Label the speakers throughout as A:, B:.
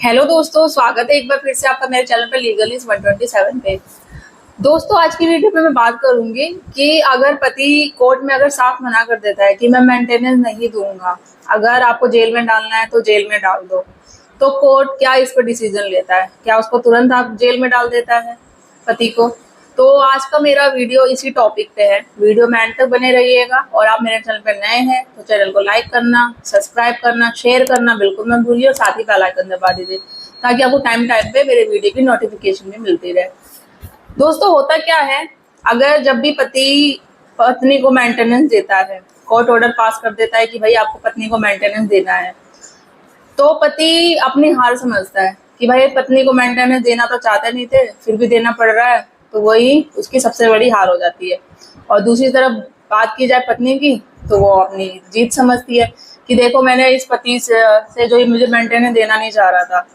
A: Hello दोस्तों, स्वागत है एक बार फिर से आपका मेरे चैनल पे लीगलिस्ट 127 पे। दोस्तों, आज की वीडियो पे मैं बात करूंगी कि अगर पति कोर्ट में अगर साफ मना कर देता है कि मैं मेंटेनेंस नहीं दूंगा, अगर आपको जेल में डालना है तो जेल में डाल दो, तो कोर्ट क्या इस पर डिसीजन लेता है? क्या उसको तुरंत आप जेल में डाल देता है पति को? तो आज का मेरा वीडियो इसी टॉपिक पे है। वीडियो में एंड तक बने रहिएगा और आप मेरे चैनल पर नए हैं तो चैनल को लाइक करना, सब्सक्राइब करना, शेयर करना बिल्कुल मत भूलिए और साथ ही बेल आइकन दबा दीजिए ताकि आपको टाइम टाइम पे मेरे वीडियो की नोटिफिकेशन भी मिलती रहे। दोस्तों, होता क्या है, अगर जब भी पति पत्नी को मेंटेनेंस देता है, कोर्ट ऑर्डर पास कर देता है कि भाई आपको पत्नी को मेंटेनेंस देना है, तो पति अपनी हार समझता है कि भाई पत्नी को मेंटेनेंस देना तो चाहते नहीं थे, फिर भी देना पड़ रहा है, तो वही उसकी सबसे बड़ी हार हो जाती है। और दूसरी तरफ बात की जाए पत्नी की, तो वो अपनी जीत समझती है कि देखो मैंने इस पति से जो ये मुझे मेंटेनेंस देना नहीं चाह रहा था,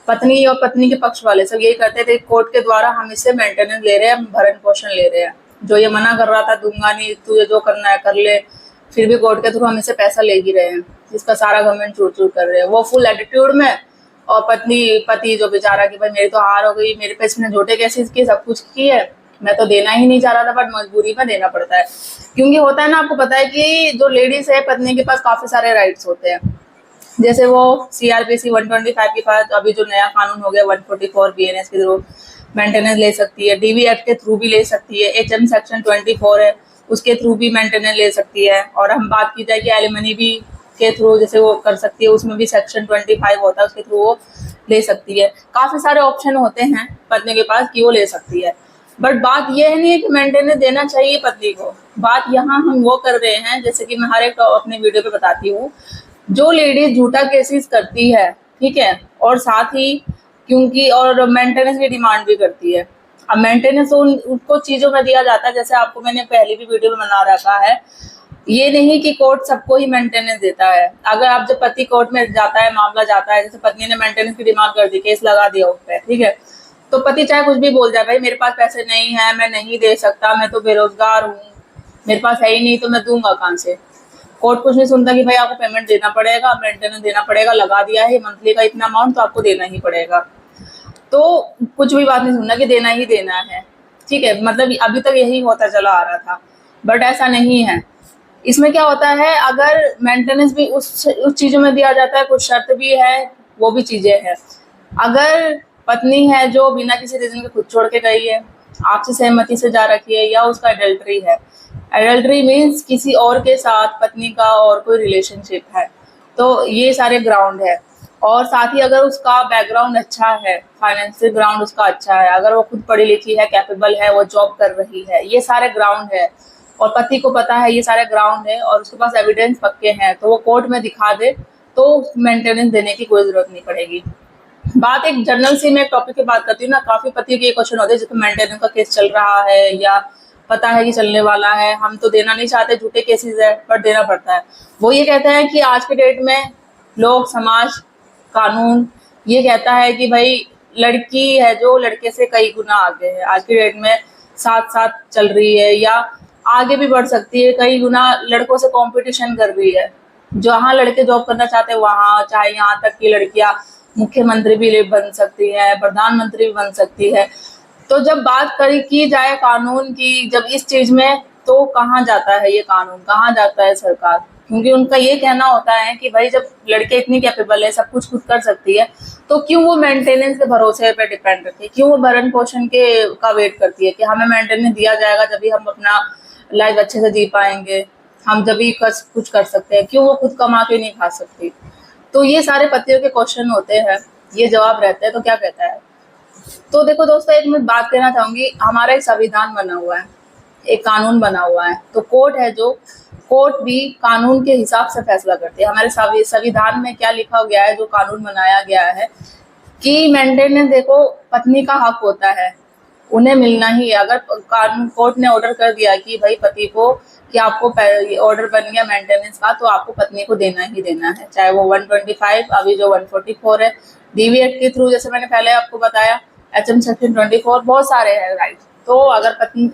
A: पत्नी और पत्नी के पक्ष वाले सब यही कहते थे कोर्ट के द्वारा हम इससे मेंटेनेंस ले रहे हैं, भरण पोषण ले रहे हैं, जो ये मना कर रहा था दूंगा नहीं, तुझे जो करना है कर ले, फिर भी कोर्ट के थ्रू हम इससे पैसा ले ही रहे हैं, इसका सारा गवर्नमेंट चूर चूर कर रहे हैं, वो फुल एटीट्यूड में। और पति जो बेचारा कि भाई मेरी तो हार हो गई, मेरे पे इसने झूठे केसेस किए, सब कुछ की है, मैं तो देना ही नहीं चाह रहा था बट मजबूरी में देना पड़ता है। क्योंकि होता है ना, आपको पता है कि जो लेडीज है पत्नी के पास काफी सारे राइट्स होते हैं, जैसे वो सीआरपीसी 125 के पास अभी जो नया कानून हो गया 144 बीएनएस के थ्रू मेंटेनेंस ले सकती है, डीवी एक्ट के थ्रू भी ले सकती है, एचएम सेक्शन 24 है उसके थ्रू भी मेंटेनेंस ले सकती है। और हम बात की जाए कि एलिमनी भी के थ्रू जैसे वो कर सकती है, उसमें भी सेक्शन 25 होता है, उसके थ्रू वो ले सकती है। काफी सारे ऑप्शन होते हैं पत्नी के पास कि वो ले सकती है। बट बात यह नहीं है कि मेंटेनेंस देना चाहिए पत्नी को। बात यहाँ हम वो कर रहे हैं, जैसे कि मैं हर एक अपने वीडियो पे बताती हूँ, जो लेडीज झूठा केसेस करती है, ठीक है, और साथ ही क्योंकि और मेंटेनेंस की डिमांड भी करती है। अब मेंटेनेंस उनको चीजों में दिया जाता है, जैसे आपको मैंने पहले भी वीडियो में बना रखा है, ये नहीं कि कोर्ट सबको ही मेंटेनेंस देता है। अगर आप जब पति कोर्ट में जाता है, मामला जाता है, जैसे पत्नी ने मेंटेनेंस की डिमांड कर दी, केस लगा दिया उस पर, ठीक है, तो पति चाहे कुछ भी बोल जाए, भाई मेरे पास पैसे नहीं है, मैं नहीं दे सकता, मैं तो बेरोजगार हूँ, मेरे पास है ही नहीं, तो मैं दूंगा कहाँ से? कोर्ट कुछ नहीं सुनता कि भाई आपको पेमेंट देना पड़ेगा, मेंटेनेंस देना पड़ेगा, लगा दिया है मंथली का इतना अमाउंट तो आपको देना ही पड़ेगा। तो कुछ भी बात नहीं सुनना कि देना ही देना है, ठीक है। मतलब अभी तक यही होता चला आ रहा था, बट ऐसा नहीं है। इसमें क्या होता है, अगर मेंटेनेंस भी उस चीजों में दिया जाता है, कुछ शर्त भी है, वो भी चीजें हैं। अगर पत्नी है जो बिना किसी रीजन के खुद छोड़ के गई है, आपसे सहमति से जा रखी है, या उसका एडल्ट्री है, एडल्ट्री मीन्स किसी और के साथ पत्नी का और कोई रिलेशनशिप है, तो ये सारे ग्राउंड है। और साथ ही अगर उसका बैकग्राउंड अच्छा है, फाइनेंशियल ग्राउंड उसका अच्छा है, अगर वो खुद पढ़ी लिखी है, कैपेबल है, वो जॉब कर रही है, ये सारे ग्राउंड है, और पति को पता है ये सारे ग्राउंड है और उसके पास एविडेंस पक्के हैं, तो वो कोर्ट में दिखा दे तो मेंटेनेंस देने की कोई जरूरत नहीं पड़ेगी। बात एक जनरल सी मैं एक टॉपिक की बात करती हूँ ना, काफी पतियों के ये क्वेश्चन होते हैं जिसमें मेंटेनेंस का केस चल रहा है या पता है कि चलने वाला है, हम तो देना नहीं चाहते, झूठे केसेस है पर देना पड़ता है। वो ये कहते हैं कि आज के डेट में लोग, समाज, कानून ये कहता है कि भाई लड़की है जो लड़के से कई गुना आगे है, आज की डेट में साथ साथ चल रही है या आगे भी बढ़ सकती है, कई गुना लड़कों से कंपटीशन कर रही है। जहाँ लड़के जॉब करना चाहते हैं वहाँ, चाहे यहाँ तक की लड़कियां मुख्यमंत्री भी बन सकती है, प्रधानमंत्री भी बन सकती है। तो जब बात की जाए कानून की, जब इस चीज में, तो कहाँ जाता है ये कानून, कहाँ जाता है सरकार? क्योंकि उनका ये कहना होता है कि भाई जब लड़के इतनी कैपेबल है, सब कुछ खुद कर सकती है, तो क्यों वो मेंटेनेंस के भरोसे पे डिपेंड करती है, क्यों वो भरण पोषण के का वेट करती है कि हमें मेंटेनेंस दिया जाएगा जब भी हम अपना लाइफ अच्छे से जी पाएंगे, हम जब भी कुछ कर सकते हैं, क्यों वो खुद कमा के नहीं खा सकती? तो ये सारे पतियों के क्वेश्चन होते हैं, ये जवाब रहते हैं। तो क्या कहता है? तो देखो दोस्तों, एक मैं बात कहना चाहूंगी, हमारा एक संविधान बना हुआ है, एक कानून बना हुआ है, तो कोर्ट है जो, कोर्ट भी कानून के हिसाब से फैसला करती है। हमारे संविधान में क्या लिखा गया है, जो कानून बनाया गया है कि मेंटेनेंस देखो पत्नी का हक होता है, उन्हें मिलना ही है। अगर कानून कोर्ट ने ऑर्डर कर दिया कि भाई पति को कि आपको ऑर्डर बन गया मेंटेनेंस का, तो आपको पत्नी को देना ही देना है, चाहे वो 125, अभी जो 144 है, डीवी एक्ट के थ्रू, जैसे मैंने पहले आपको बताया, एचएम सेक्शन 24, बहुत सारे हैं राइट। तो अगर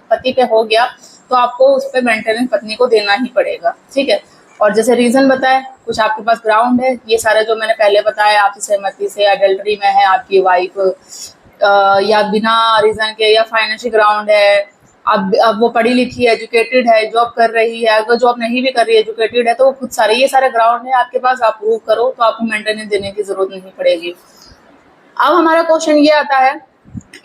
A: पति पे हो गया तो आपको उस पर मेंटेनेंस पत्नी को देना ही पड़ेगा, ठीक है। और जैसे रीजन बताए, कुछ आपके पास ग्राउंड है, ये सारे जो मैंने पहले बताया, आपकी सहमति से अडल्ट्री में है आपकी वाइफ, या बिना रीजन के, या फाइनेंशियल ग्राउंड है, अब वो पढ़ी लिखी है, एजुकेटेड है, जॉब कर रही है, अगर जॉब नहीं भी कर रही है, एजुकेटेड है, तो वो खुद सारे ये सारे ग्राउंड है आपके पास, आप प्रूव करो तो आपको मेंटेनेंस देने की जरूरत नहीं पड़ेगी। अब हमारा क्वेश्चन ये आता है,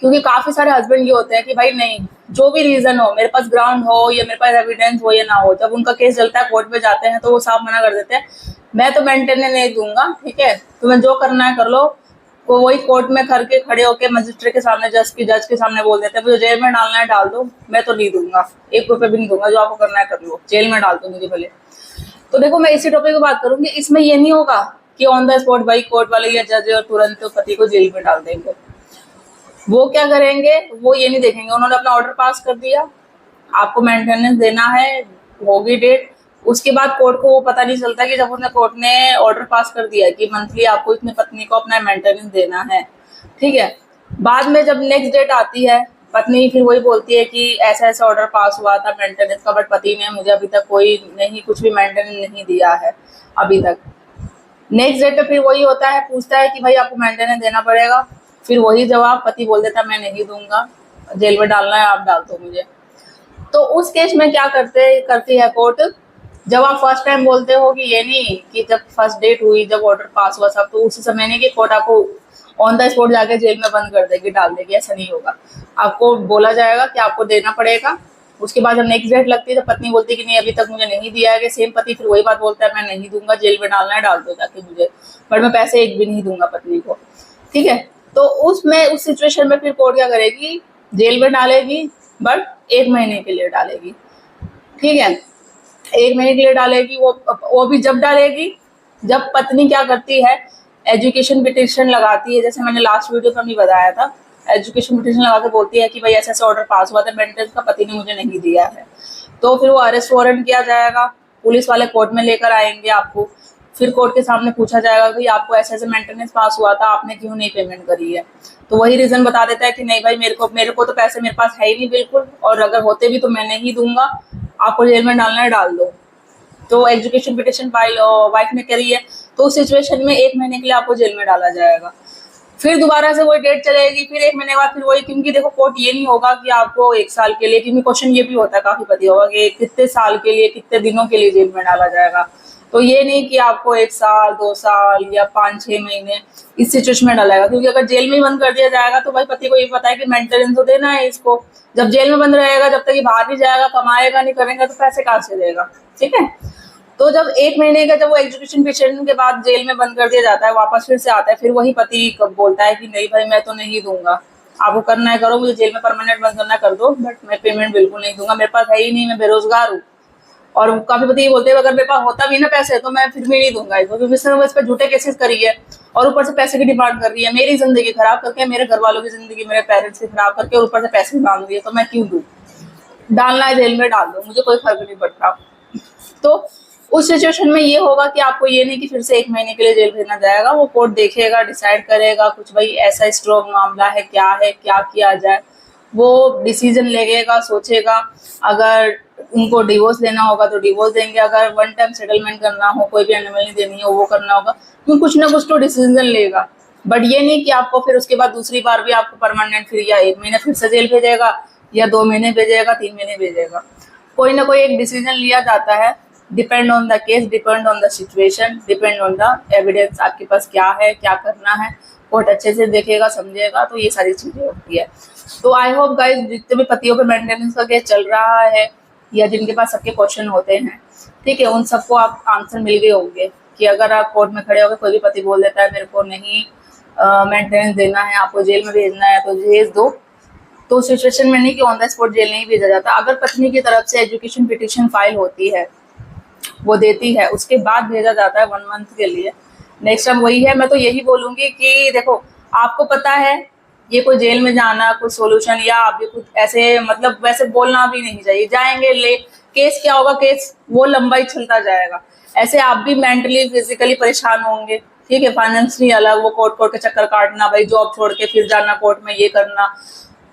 A: क्योंकि काफी सारे हस्बैंड ये होते हैं कि भाई नहीं, जो भी रीजन हो, मेरे पास ग्राउंड हो या मेरे पास एविडेंस हो या ना हो, जब उनका केस चलता है कोर्ट में जाते हैं तो वो साफ मना कर देते हैं, मैं तो मेंटेनेंस नहीं दूंगा, ठीक है, तुम्हें जो करना है कर लो। वो वही कोर्ट में करके खड़े होकर मजिस्ट्रेट के सामने, जज के सामने बोल देते हैं मुझे जेल में डालना है डाल दो, मैं तो नहीं दूंगा, 1 रुपए भी नहीं दूंगा, जो आपको करना है कर लो, जेल में डाल दो मुझे भले। तो देखो, मैं इसी टॉपिक की बात करूंगी, इसमें ये नहीं होगा कि ऑन द स्पॉट भाई कोर्ट वाले या जज और तुरंत पति को जेल में डाल देंगे। वो क्या करेंगे, वो ये नहीं देखेंगे, उन्होंने अपना ऑर्डर पास कर दिया, आपको मेंटेनेंस देना है, होगी डेट, उसके बाद कोर्ट को वो पता नहीं चलता कि जब उसने कोर्ट ने ऑर्डर पास कर दिया कि मंथली आपको इतनी पत्नी को अपना मेंटेनेंस देना है, ठीक है, बाद में जब नेक्स्ट डेट आती है, पत्नी फिर वही बोलती है कि ऐसा ऐसा ऑर्डर पास हुआ था मेंटेनेंस का, बट पति ने मुझे अभी तक कोई नहीं, कुछ भी मेंटेनेंस नहीं दिया है अभी तक। नेक्स्ट डेट पे फिर वही होता है, पूछता है कि भाई आपको मेंटेनेंस देना पड़ेगा, फिर वही जवाब पति बोल देता है मैं नहीं दूंगा, जेल में डालना है आप डाल दो मुझे। तो उस केस में क्या करती है कोर्ट, जब आप फर्स्ट टाइम बोलते हो कि ये नहीं कि जब फर्स्ट डेट हुई, जब ऑर्डर पास हुआ सब, तो उसी समय नहीं कि कोर्ट आपको ऑन द स्पॉट जाके जेल में बंद कर देगी, डाल देगी, ऐसा नहीं होगा। आपको बोला जाएगा कि आपको देना पड़ेगा। उसके बाद जब नेक्स्ट डेट लगती है तो पत्नी बोलती है कि नहीं अभी तक मुझे नहीं दिया है, सेम पति फिर वही बात बोलता है मैं नहीं दूंगा, जेल में डालना है डाल दो जाके मुझे, बट मैं पैसे एक भी नहीं दूंगा पत्नी को, ठीक है। तो उसमें उस सिचुएशन में फिर कोर्ट क्या करेगी, जेल में डालेगी, बट 1 महीने के लिए डालेगी, ठीक है, 1 महीने के लिए डालेगी। वो भी जब डालेगी जब पत्नी क्या करती है, एजुकेशन पिटिशन लगाती है, जैसे मैंने लास्ट वीडियो में भी बताया था, एजुकेशन पिटिशन लगा के बोलती है कि भाई ऐसा ऐसा ऑर्डर पास हुआ था मेंटेनेंस का, पति ने मुझे नहीं दिया है, तो फिर वो अरेस्ट वारंट किया जाएगा, पुलिस वाले कोर्ट में लेकर आएंगे आपको, फिर कोर्ट के सामने पूछा जाएगा कि आपको ऐसे ऐसे मेंटेनेंस पास हुआ था, आपने क्यों नहीं पेमेंट करी है, तो वही रीजन बता देता है कि नहीं भाई मेरे को तो पैसे मेरे पास है ही नहीं बिल्कुल, और अगर होते भी तो मैं नहीं दूंगा, आपको जेल में डालना है डाल दो। तो एजुकेशन पिटिशन वाइफ ने करी है, तो उस सिचुएशन में 1 महीने के लिए आपको जेल में डाला जाएगा। फिर दोबारा से वही डेट चलेगी, फिर 1 महीने बाद फिर वही, क्योंकि देखो कोर्ट ये नहीं होगा कि आपको 1 साल के लिए, क्योंकि क्वेश्चन ये भी होता है काफी पति होगा कि कितने साल के लिए, कितने दिनों के लिए जेल में डाला जाएगा, तो ये नहीं कि आपको 1 साल 2 साल या 5-6 महीने इस सिचुएशन में डालेगा, क्योंकि अगर जेल में ही बंद कर दिया जाएगा तो भाई पति को ये पता है कि मेंटेनेंस तो देना है इसको, जब जेल में बंद रहेगा, जब तक ये बाहर नहीं जाएगा, कमाएगा नहीं, करेगा, तो पैसे कहाँ से देगा, ठीक है। तो जब 1 महीने का, जब वो एजुकेशन पिटिशन के बाद जेल में बंद कर दिया जाता है, वापस फिर से आता है, फिर वही पति कब बोलता है कि नहीं भाई मैं तो नहीं दूंगा, आपको करना है करो, मुझे जेल में परमानेंट बंद करना कर दो, बट मैं पेमेंट बिल्कुल नहीं दूंगा, मेरे पास है ही नहीं, मैं बेरोजगार हूँ। और काफी पति ये बोलते हैं अगर मेरे पास होता भी ना पैसे तो मैं फिर भी नहीं दूंगा इसको, क्योंकि इस पर झूठे केसेस करी है और ऊपर से पैसे की डिमांड कर रही है, मेरी जिंदगी खराब करके, मेरे घर वालों की जिंदगी, मेरे पेरेंट्स की खराब करके, और ऊपर से पैसे भी मांग दिए, तो मैं क्यों दूं, डालना है जेल में डाल दो, मुझे कोई फर्क नहीं पड़ता। तो उस सिचुएशन में ये होगा कि आपको ये नहीं कि फिर से 1 महीने के लिए जेल भेजना जाएगा, वो कोर्ट देखेगा, डिसाइड करेगा, कुछ भाई ऐसा स्ट्रॉन्ग मामला है, क्या किया जाए, वो डिसीजन लेगा, सोचेगा, अगर उनको डिवोर्स लेना होगा तो डिवोर्स देंगे, अगर वन टाइम सेटलमेंट करना हो, कोई भी एनिमल देनी हो वो करना होगा, क्योंकि कुछ ना कुछ तो डिसीजन लेगा, बट ये नहीं कि आपको फिर उसके बाद दूसरी बार भी आपको परमानेंट फिर या 1 महीने फिर से जेल भेजेगा, या 2 महीने भेजेगा, 3 महीने भेजेगा, कोई ना कोई एक डिसीजन लिया जाता है, depend on the case, depend on the situation, depend on the evidence, आपके पास क्या है, क्या करना है, कोर्ट अच्छे से देखेगा, समझेगा, तो ये सारी चीजें होती है। तो आई होप गाइज, जितने भी पतियों पे मेंटेनेंस का केस चल रहा है या जिनके पास सबके क्वेश्चन होते हैं, ठीक है, उन सबको आप आंसर मिल गए होंगे कि अगर आप कोर्ट में खड़े होकर कोई भी पति बोल देता है मेरे को नहीं मेंटेनेंस देना है, आपको जेल में भेजना है तो भेज दो, तो सिचुएशन में नहीं कि ऑन द स्पॉट जेल नहीं भेजा जाता। अगर पत्नी की तरफ से एजुकेशन पिटिशन फाइल होती है, वो देती है, उसके बाद भेजा जाता है 1 मंथ के लिए, नेक्स्ट टाइम वही है। मैं तो यही बोलूंगी कि देखो, आपको पता है ये कोई जेल में जाना कोई सोल्यूशन, या आप भी कुछ ऐसे मतलब वैसे बोलना भी नहीं चाहिए, जाएंगे ले केस क्या होगा, केस वो लंबा ही चलता जाएगा, ऐसे आप भी मेंटली फिजिकली परेशान होंगे, ठीक है, फाइनेंशियली अलग, वो कोर्ट के चक्कर काटना, भाई जॉब छोड़ के फिर जाना कोर्ट में ये करना,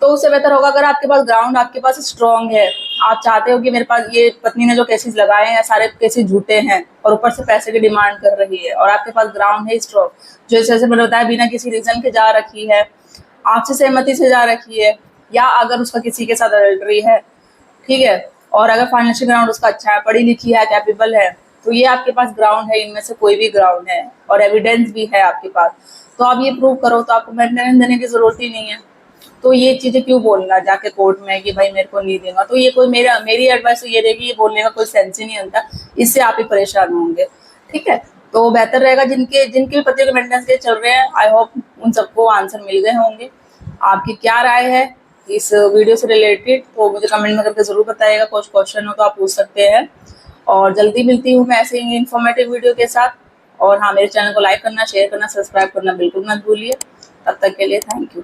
A: तो उससे बेहतर होगा अगर आपके पास ग्राउंड आपके पास स्ट्रॉन्ग है, आप चाहते हो कि मेरे पास ये पत्नी ने जो केसेस लगाए हैं सारे केसेस झूठे हैं और ऊपर से पैसे की डिमांड कर रही है, और आपके पास ग्राउंड है स्ट्रॉन्ग, जो जैसे मैंने बताया बिना किसी रीजन के जा रखी है, आपसे सहमति से जा रखी है, या अगर उसका किसी के साथ अडल्ट्री है, ठीक है, और अगर फाइनेंशियल ग्राउंड उसका अच्छा है, पढ़ी लिखी है, कैपेबल है, तो ये आपके पास ग्राउंड है, इनमें से कोई भी ग्राउंड है और एविडेंस भी है आपके पास, तो आप ये प्रूव करो, तो आपको मेंटेनेंस देने की जरूरत ही नहीं है। तो ये चीजें क्यों बोलना जाके कोर्ट में कि भाई मेरे को नहीं देगा, तो ये कोई मेरी एडवाइस ये रहेगी, ये बोलने का कोई सेंस ही नहीं होता, इससे आप ही परेशान होंगे, ठीक है। तो बेहतर रहेगा जिनके जिनके भी पति के मेंटेनेंस के चल रहे हैं, आई होप उन सबको आंसर मिल गए होंगे। आपकी क्या राय है इस वीडियो से रिलेटेड, तो मुझे कमेंट में करके जरूर बताइएगा। कुछ क्वेश्चन हो तो आप पूछ सकते हैं, और जल्दी मिलती हूँ मैं ऐसे ही इन्फॉर्मेटिव वीडियो के साथ। और हाँ, मेरे चैनल को लाइक करना, शेयर करना, सब्सक्राइब करना बिल्कुल मत भूलिए। तब तक के लिए थैंक यू।